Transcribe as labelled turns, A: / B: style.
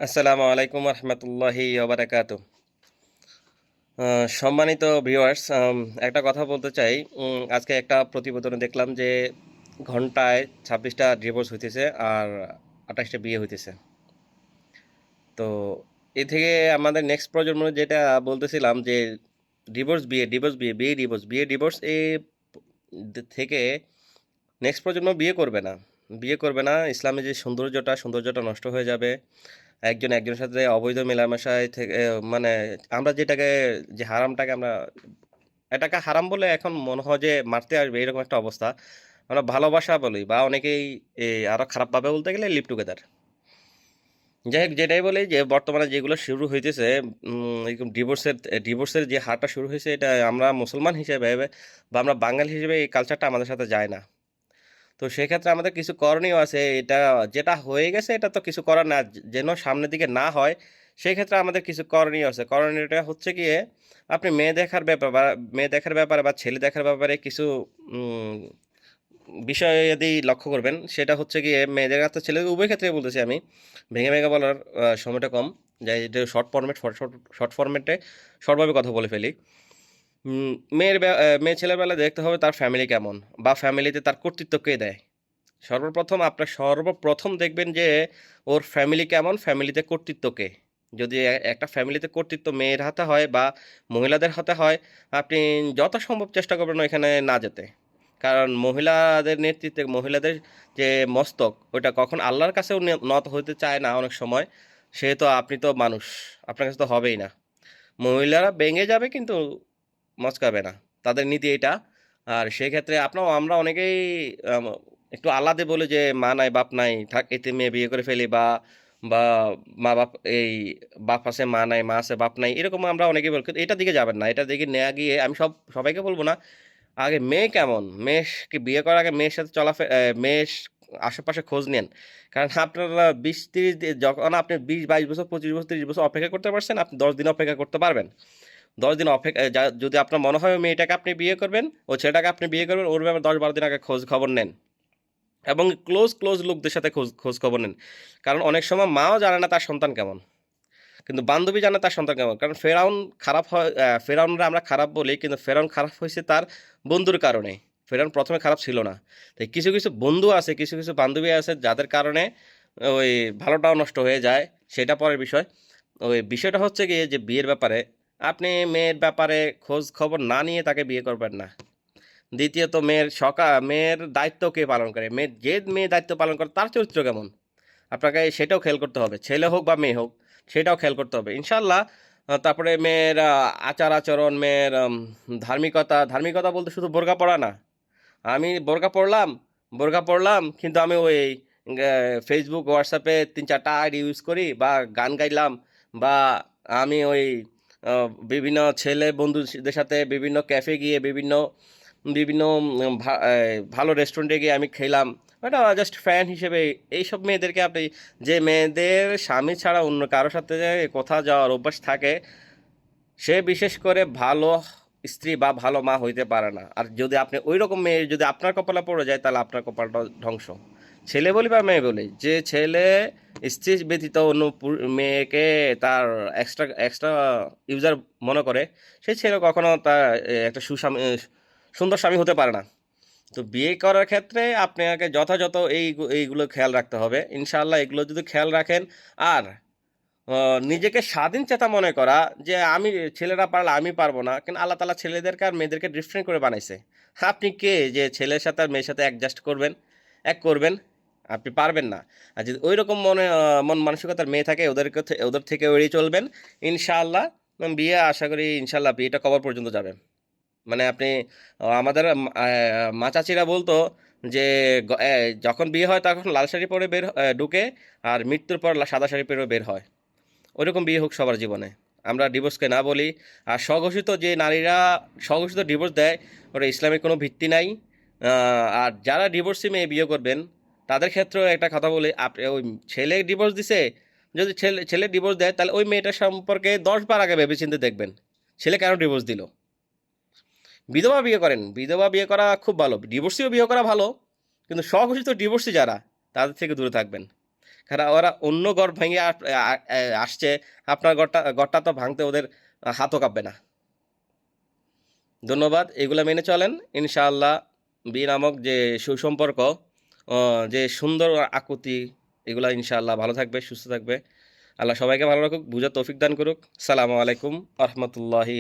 A: আসসালামু আলাইকুম রহমতুল্লাহি ওবারাকাতু। সম্মানিত ভিউয়ার্স, একটা কথা বলতে চাই। আজকে একটা প্রতিবেদনে দেখলাম যে ঘন্টায় 26টা ডিভোর্স হইতেছে আর 28টা বিয়ে হইতেছে। তো এ থেকে আমাদের নেক্সট প্রজন্ম যেটা বলতেছিলাম যে ডিভোর্স বিয়ে, ডিভোর্স বিয়ে, বিয়ে ডিভোর্স, বিয়ে ডিভোর্স, থেকে নেক্সট প্রজন্ম বিয়ে করবে না। বিয়ে করবে না, ইসলামে যে সৌন্দর্যটা নষ্ট হয়ে যাবে। একজন একজনের সাথে অবৈধ মেলামেশায় থেকে মানে আমরা যেটাকে, যে হারামটাকে আমরা, এটাকে হারাম বলে এখন মনে হয় যে মারতে আসবে, এরকম একটা অবস্থা। আমরা ভালোবাসা বলি বা অনেকেই আরো খারাপভাবে বলতে গেলে লিভ টুগেদার। যাই হোক, যেটাই বলি যে বর্তমানে যেগুলো শুরু হইতেছে, এরকম ডিভোর্সের যে হারটা শুরু হয়েছে, এটা আমরা মুসলমান হিসেবে বা আমরা বাঙালি হিসেবে এই কালচারটা আমাদের সাথে যায় না। তো সেক্ষেত্রে আমাদের কিছু করণীয় আছে। এটা যেটা হয়ে গেছে এটা তো কিছু করার না, যেন সামনের দিকে না হয়। সেক্ষেত্রে আমাদের কিছু করণীয় আছে। করণীয়টা হচ্ছে গিয়ে, আপনি মেয়ে দেখার ব্যাপারে বা ছেলে দেখার ব্যাপারে কিছু উম, বিষয় যদি লক্ষ্য করবেন, সেটা হচ্ছে গিয়ে মেয়েদের কাছে ছেলেদের উভয় ক্ষেত্রে বলতেছি আমি। ভেঙে ভেঙে বলার সময়টা কম, যাই এটা শর্ট ফরম্যাটে শর্টভাবে কথা বলে ফেলি। উম, মেয়ে ছেলের বেলা দেখতে হবে তার ফ্যামিলি কেমন, বা ফ্যামিলিতে তার কর্তৃত্ব কে দেয়। সর্বপ্রথম দেখবেন যে ওর ফ্যামিলি কেমন, ফ্যামিলিতে কর্তৃত্ব কে। যদি একটা ফ্যামিলিতে কর্তৃত্ব মেয়ের হাতে হয় বা মহিলাদের হাতে হয়, আপনি যত সম্ভব চেষ্টা করবেন ওইখানে না যেতে। কারণ মহিলাদের নেতৃত্বে, মহিলাদের যে মস্তক, ওইটা কখন আল্লাহর কাছেও নত হতে চায় না অনেক সময়। সেহেতু আপনি তো মানুষ, আপনার কাছে তো হবেই না। মহিলারা ভেঙে যাবে কিন্তু মচকাবে না, তাদের নীতি এটা। আর সেক্ষেত্রে আমরা অনেকেই আম, একটু আলাদা বলে যে মা নাই বাপ নাই, থাক এতে মেয়ে বিয়ে করে ফেলি, বা বা মা বাপ এই বাপ আছে মা নাই, মা আছে বাপ নাই, এরকম আমরা অনেকেই বলি। কিন্তু এটার দিকে যাবেন না, এটার দিকে নেওয়া গিয়ে আমি সবাইকে বলবো না। আগে মেয়ে কেমন, মেয়েকে বিয়ে করার আগে মেয়ের সাথে মেয়ের আশেপাশে খোঁজ নেন। কারণ আপনারা 20-30 দিন, যখন আপনি 20-22 বছর, 25 বছর, 30 বছর অপেক্ষা করতে পারছেন, আপনি 10 দিন অপেক্ষা করতে পারবেন। 10 দিন অপেক্ষা, যদি আপনার মনে হয় ওই মেয়েটাকে আপনি বিয়ে করবেন, ও ছেলেটাকে আপনি বিয়ে করবেন, ওর ব্যাপারে 10-12 দিন আগে খোঁজ খবর নেন। এবং ক্লোজ ক্লোজ লোকদের সাথে খোঁজ খবর নেন। কারণ অনেক সময় মাও জানে না তার সন্তান কেমন, কিন্তু বান্ধবী জানে তার সন্তান কেমন। কারণ ফেরাউন খারাপ হয়, ফেরাউনরা আমরা খারাপ বলি, কিন্তু ফেরাউন খারাপ হয়েছে তার বন্ধুর কারণে। ফেরাউন প্রথমে খারাপ ছিল না। তাই কিছু কিছু বন্ধু আছে, কিছু কিছু বান্ধবী আছে, যাদের কারণে ওই ভালোটাও নষ্ট হয়ে যায়। সেটা পরের বিষয়। ওই বিষয়টা হচ্ছে গিয়ে যে বিয়ের ব্যাপারে আপনি মেয়ের ব্যাপারে খোঁজ খবর না নিয়ে তাকে বিয়ে করবেন না। দ্বিতীয়ত, মেয়ের দায়িত্ব কে পালন করে, মেয়ে দায়িত্ব পালন করে তার চরিত্র কেমন, আপনাকে সেটাও খেয়াল করতে হবে। ছেলে হোক বা মেয়ে হোক, সেটাও খেয়াল করতে হবে ইনশাল্লাহ। তারপরে মেয়ের আচার আচরণ, মেয়ের ধার্মিকতা বলতে শুধু বোরকা পরা না। আমি বোরকা পড়লাম কিন্তু আমি ওই ফেসবুক হোয়াটসঅ্যাপে 3-4টা আইডি ইউজ করি, বা গান গাইলাম, বা আমি ওই বিভিন্ন ছেলে বন্ধুদের সাথে বিভিন্ন ক্যাফে গিয়ে বিভিন্ন বিভিন্ন ভালো রেস্টুরেন্টে গিয়ে আমি খেলাম। ওটা জাস্ট ফ্যান হিসেবে। এইসব মেয়েদেরকে আপনি, যে মেয়েদের স্বামী ছাড়া অন্য কারোর সাথে যে কোথাও যাওয়ার অভ্যাস থাকে, সে বিশেষ করে ভালো স্ত্রী বা ভালো মা হইতে পারে না। আর যদি আপনি ওই রকম মেয়ে যদি আপনার কপালে পড়ে যায়, তাহলে আপনার কপালটা ধ্বংস। ছেলে বলি বা মেয়ে বলি, যে ছেলে স্ত্রী ব্যতীত অন্য মেয়েকে তার এক্সট্রা এক্সট্রা ইউজার মনে করে, সেই ছেলে কখনো তার একটা সুন্দর স্বামী হতে পারে না। তো বিয়ে করার ক্ষেত্রে আপনাকে যথাযথ এইগুলো খেয়াল রাখতে হবে ইনশাআল্লাহ। এগুলো যদি খেয়াল রাখেন, আর নিজেকে স্বাধীন চেতা মনে করা, যে আমি, ছেলেরা পারলে আমি পারবো না, কিন্তু আল্লাহ তাআলা ছেলেদেরকে আর মেয়েদেরকে ডিফারেন্ট করে বানাইছে। আপনি কে যে ছেলের সাথে আর মেয়ের সাথে অ্যাডজাস্ট করবেন, এক করবেন? আপনি পারবেন না। আর যদি ওই রকম মন মানসিকতার মেয়ে থাকে, ওদের থেকে এড়িয়ে চলবেন ইনশাআল্লাহ। বিয়ে আশা করি ইনশাআল্লাহ বিয়েটা কবর পর্যন্ত যাবে। মানে আপনি, আমাদের মা চাচিরা বলতো যে যখন বিয়ে হয় তখন লাল শাড়ি পরে ঢুকে, আর মৃত্যুর পর সাদা শাড়ি পরে বের হয়। ওইরকম বিয়ে হোক সবার জীবনে, আমরা ডিভোর্সকে না বলি। আর স্বঘোষিত যে নারীরা স্বঘোষিত ডিভোর্স দেয়, ওটা ইসলামের কোনো ভিত্তি নাই। আর যারা ডিভোর্সি মেয়ে বিয়ে করবেন, তাদের ক্ষেত্রেও একটা কথা বলি, আপনি ওই ছেলে ডিভোর্স দিছে, যদি ছেলে ডিভোর্স দেয়, তাহলে ওই মেয়েটার সম্পর্কে 10 বার আগে ভেবেচিন্তে দেখবেন ছেলে কেন ডিভোর্স দিল। বিধবা বিয়ে করেন, বিধবা বিয়ে করা খুব ভালো, ডিভোর্সিও বিয়ে করা ভালো, কিন্তু স্বঘোষিত ডিভোর্সি যারা, তাদের থেকে দূরে থাকবেন। কারণ ওরা অন্য ঘর ভেঙে আসছে, আপনার ঘরটা তো ভাঙতে ওদের হাতও কাঁপবে না। ধন্যবাদ। এগুলা মেনে চলেন, ইনশাআল্লাহ বিয়ে নামক যে সুসম্পর্ক, যে সুন্দর আকুতি, এগুলা ইনশাআল্লাহ ভালো থাকবে, সুস্থ থাকবে। আল্লাহ সবাইকে ভালো রাখুক, বুঝার তৌফিক দান করুক। সালামু আলাইকুম আ রহমতুল্লাহি